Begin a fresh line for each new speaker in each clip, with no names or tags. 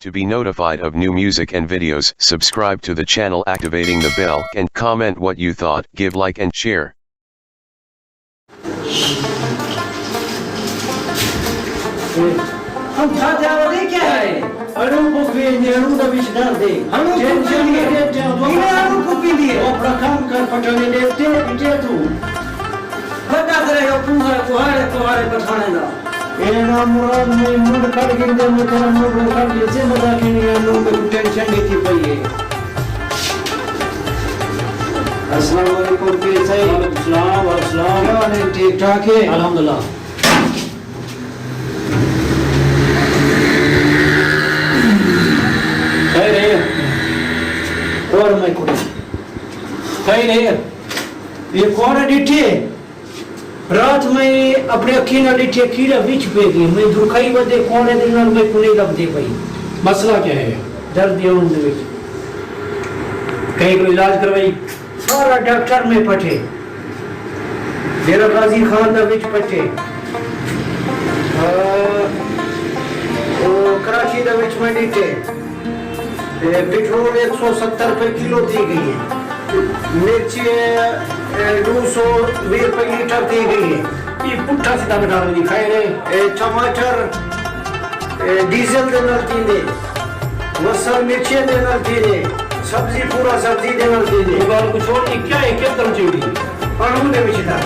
To be notified of new music and videos, subscribe to the channel activating the bell and comment what you thought, give like and share.
ہم کھاتے آوازیں کیا ہے؟ اڑوں کو پیندے اڑوں دا بیچ ڈال دے ٹینشن نہیں دیتے انہیں اڑوں کو پیندے وہ اپنا کام کر پٹھانے دیتے پیٹے تو بتا کرے گا کوہارے پٹھانے دا اینا مراد میں مند کر گندے میں کرا مرد کر گئے سے مزا کی نہیں ہے لوگ میں ٹینشن نہیں تھی پئی ہے السلام علیکم کیسے ہیں؟ السلام علیکم ٹھیک ٹھاک ہے الحمدللہ اور میں کوئی نہیں ہے یہ کون ہے ڈٹھے رات میں اپنے اکھی نہ ڈٹھے کیڑا وچ پہ گئی میں دھرکائی بدے کون ہے دل میں کو نہیں لب دے پئی مسئلہ کیا ہے درد ہے ان دے وچ کہیں کوئی علاج کروائی سارا ڈاکٹر میں پٹھے میرا غازی خان دا وچ پٹھے کراچی دا وچ میں ڈٹھے پیٹرول 170 روپے کلو دی گئی ہے مرچی 220 روپے لیٹر دی گئی ہے یہ پٹھا سیدھا بٹھا رہی کھائے رہے ٹماٹر ڈیزل دے نال دینے وصل مرچی دے نال دینے سبزی پورا سبزی دے نال دینے یہ بار کو چھوڑ نہیں کیا ہے کیا طرح چیڑی انہوں نے بچے ڈال دی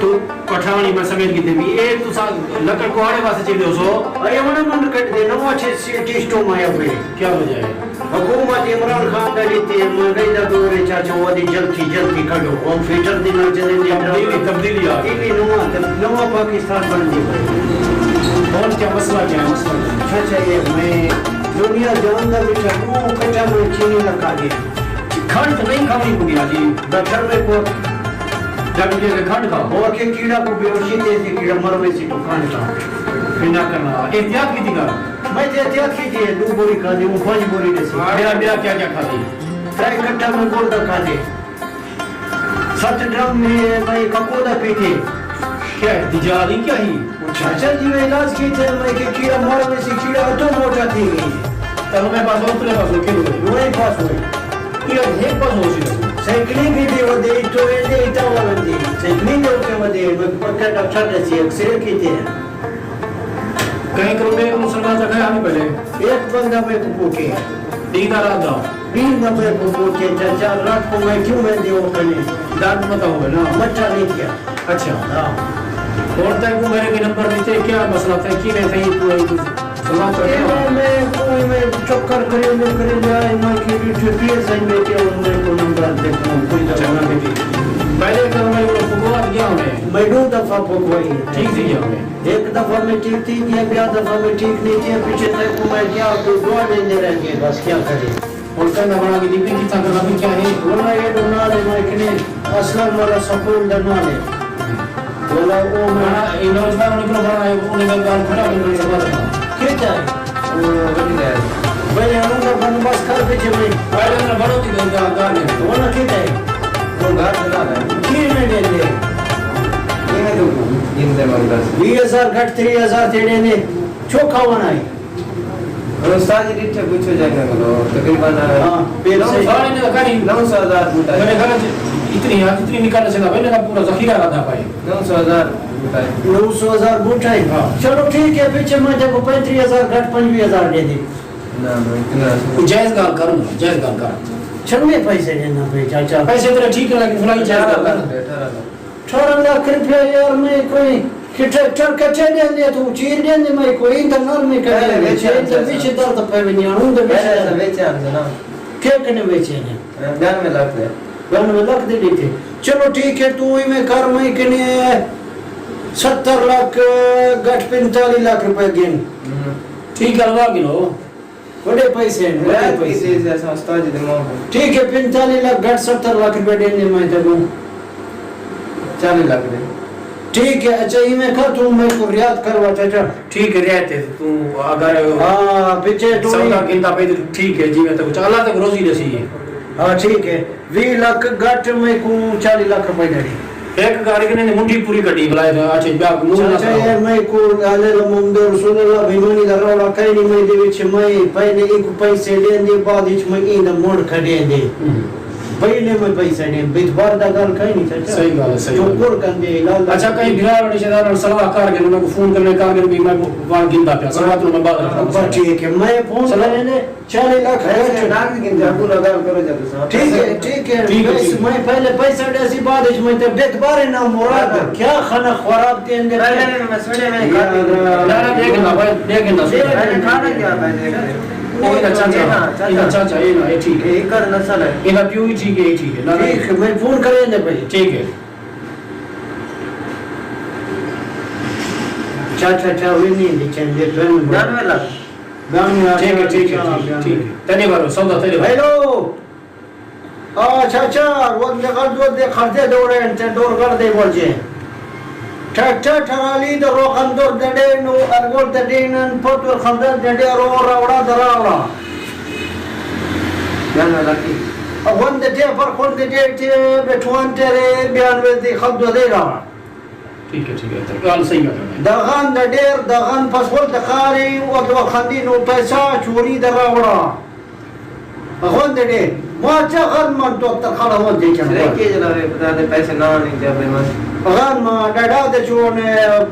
تو پٹھانی میں سمیت کی دیوی اے تو سا لکڑ کو آڑے واسے چیلے ہو سو اے منہ منڈ کٹ دے نو اچھے ٹیسٹوں مایا ہوئے کیا ہو جائے حکومت عمران خان کا لیتی ہے مہنگائی دا دورے چاچا وادی جلتی کھڑو ہم فیٹر دینا چلیں دے تبدیلی آ گئی نوا پاکستان بن دی اور کیا مسئلہ کیا ہے مسئلہ چاچا یہ میں دنیا جان دا بیٹھا ہوں کٹا میں چینی لگا دیا کھنڈ نہیں کھانی پڑی آجی ڈاکٹر میں کو جب یہ کھنڈ کھا اور کہ کیڑا کو بیوشی دے دی کیڑا مروے سی تو کھنڈ کھا بنا کرنا احتیاط کی تھی کر میں احتیاط کی تھی 2 بوری کھا دی 5 بوری دے سی میرا کیا کھا دی 3 کٹا میں گولڈا کھا دی 7 ڈرم میں کپودا پی تھی کیا ہے تجاری کیا ہی چاچا جی میں علاج کی تھے میں کہ کیڑا مروے سی کیڑا تو موٹا تھی گئی تب میں پاس ہو تلے پاس ہو کیوں نہیں پاس ہوئے کیڑا ایک پاس ہو سی سائیکلنگ بھی دے ودے تو دے اٹا ودے سائیکلنگ دے کے ودے پکا ڈاکٹر نے سی ایکسرے کیتے ہیں کہیں کرو میں مسلمان تک ہے ہمیں پہلے ایک بندہ میں کو پوکے دین رات دا دین نہ میں کو پوکے چاچا رات کو میں کیوں میں دیو کرنے داد مت ہو نا مچا نہیں کیا اچھا ہاں اور تک کو میرے کے نمبر دیتے کیا مسئلہ تھا کی نہیں تھی تو سلام کرے میں کوئی میں چکر کرے جائے میں کی ٹھیک ہے میں کہ ان میں کو نمبر دے کوئی جگہ نہیں تھی پہلے کر میں وہ پکوا دیا میں 2 دفعہ پکوائی ٹھیک تھی میں ایک دفعہ میں ٹھیک تھی یا دفعہ میں ٹھیک نہیں تھی پیچھے تک میں کیا تو دعا دینے رہ گئے بس کیا کرے اور کہنا بنا کی دیپی کی تھا کرنا بھی کیا ہے بولا یہ ڈونا لے میں کہ اصلا والا سکون ڈنا لے بولا وہ میں نوجوان نے بنا ہے انہیں گل کھڑا کر کے سوال کیا چاہے بھائی ہم کا بندوبست کر پیچھے میں پہلے میں بڑوں کی گل کر ہے وہ نہ کیا ہے وہ گھر بنا ہے کی میں دے دے یہ تو ان دے مال 20000 گھٹ 3000 دینے نے چوکھا ہونا ہے اور استاد جی ٹھیک کچھ ہو جائے گا تقریبا ہاں پھر سے 9000 بوٹا میرے گھر اتنی نکال سکا پہلے کا پورا ذخیرہ رہا پائے 9000 بوٹا ہے چلو ٹھیک ہے پیچھے میں جب 35000 گھٹ 25000 دے دے نا اتنا جائز گال کروں جائز گال کر چلنے پیسے دینا پہ چاچا پیسے تیرے ٹھیک ہے لیکن فلائی جائز گال کر 18 لاکھ روپے یار میں کوئی ٹریکٹر کچے دیں دے تو چیر دیں دے میں کوئی انترنال میں کر دے بیچے بیچے دار تو پہ نہیں آنوں دے بیچے کیا کنے بیچے ہیں 92 لاکھ دے 92 لاکھ دے دیتے چلو ٹھیک ہے تو ہی میں کر میں کنے 70 لاکھ گھٹ 45 لاکھ روپے گن ٹھیک ہے لگا گنو بڑے پیسے ہیں بڑے پیسے ایسا استاد جی دماغ ٹھیک ہے 45 لاکھ گھٹ 70 لاکھ روپے دینے میں دوں 40 لاکھ دے ٹھیک ہے اچھا یہ میں کہا تو میں کو ریاض کروا چاچا ٹھیک ہے ریاض ہے تو اگر ہاں پیچھے تو سودا گنتا پہ ٹھیک ہے جی میں تو کچھ اللہ تک روزی رسی ہے ہاں ٹھیک ہے 20 لاکھ گھٹ میں کو 40 لاکھ روپے دے
ایک کارگر نے منڈی پوری کٹی بلائے تھا اچھا بیا
چاچا یار میں کو علی محمد رسول اللہ بھیمانی دا روڑا کئی نہیں میں دے وچ میں پہلے ایک پیسے دین دے بعد وچ میں این موڑ کھڑے دے پہلے میں پیسے دے بیت بار دا گل کئی نہیں چاچا
صحیح گل ہے صحیح
جو کور کن دے
اچھا کہیں بھرا رشتہ دار صلاح کارگر نے کو فون کرنے کارگر بھی میں وہاں گندا پیا صلوات میں بعد رکھا
ٹھیک ہے میں فون کرنے نے 40 لاکھ ہے ڈاک گندا پورا گل کرو جب ٹھیک ہے میں پہلے پیسے دے سی بعد وچ میں تے بیت بار نہ مراد کیا خانہ خراب دین دے
پہلے میں مسئلے میں
لا دیکھنا بھائی دیکھنا
پہلے کھانا کیا پہلے
چاچا یہ ٹھیک ہے
کر نسل ہے
یہ پیو ہی ٹھیک ہے ٹھیک ہے
ٹھیک ہے میں فون کرے نے بھائی
ٹھیک ہے
چاچا چاوی نہیں دے چندے پن
99 لاکھ
ٹھیک ہے ٹھیک ہے تنے بارو سودا تنے
ہیلو چاچا وہ دے خرچے دوڑے انتے دور کر دے بول جے ٹھٹھا ٹھرالی دے روغن دور دے نو ارگول دے نن پوتور خندل دے رو راوڑا دراوڑا
99 لاکھ
اون دے پر کون دے تے بٹوان تیرے 92 دی خد دے رہا
ٹھیک ہے گل صحیح ہے
دغان د ډیر دغان پسول د خاري او د خندینو پیسہ چوری دراوړه غون د ډیر ما چا غن من تو تر خلا و دي چم
سرکی جلوه پتا دے پیسے نہ نہیں جب میں
غن ما ډډا د چون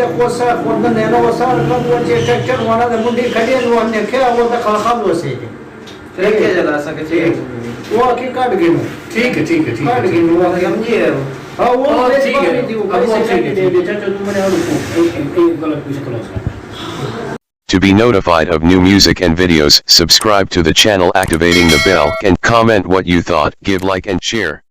د خوسه خود نه نو وسار کوم چې ټریکټر والا د منډي کډي نو نه کیا و د خلخال وسه
سرکی جلا سکے ٹھیک
وہ کی کاٹ گئے
ٹھیک ہے
کاٹ گئے وہ
ہم جی ہے
ہاں وہ
ٹھیک ہے
پیسے دے دے چاچا تم نے اور
غلط کچھ class
To be notified of new music and videos, subscribe to the channel activating the bell and comment what you thought, give like and share.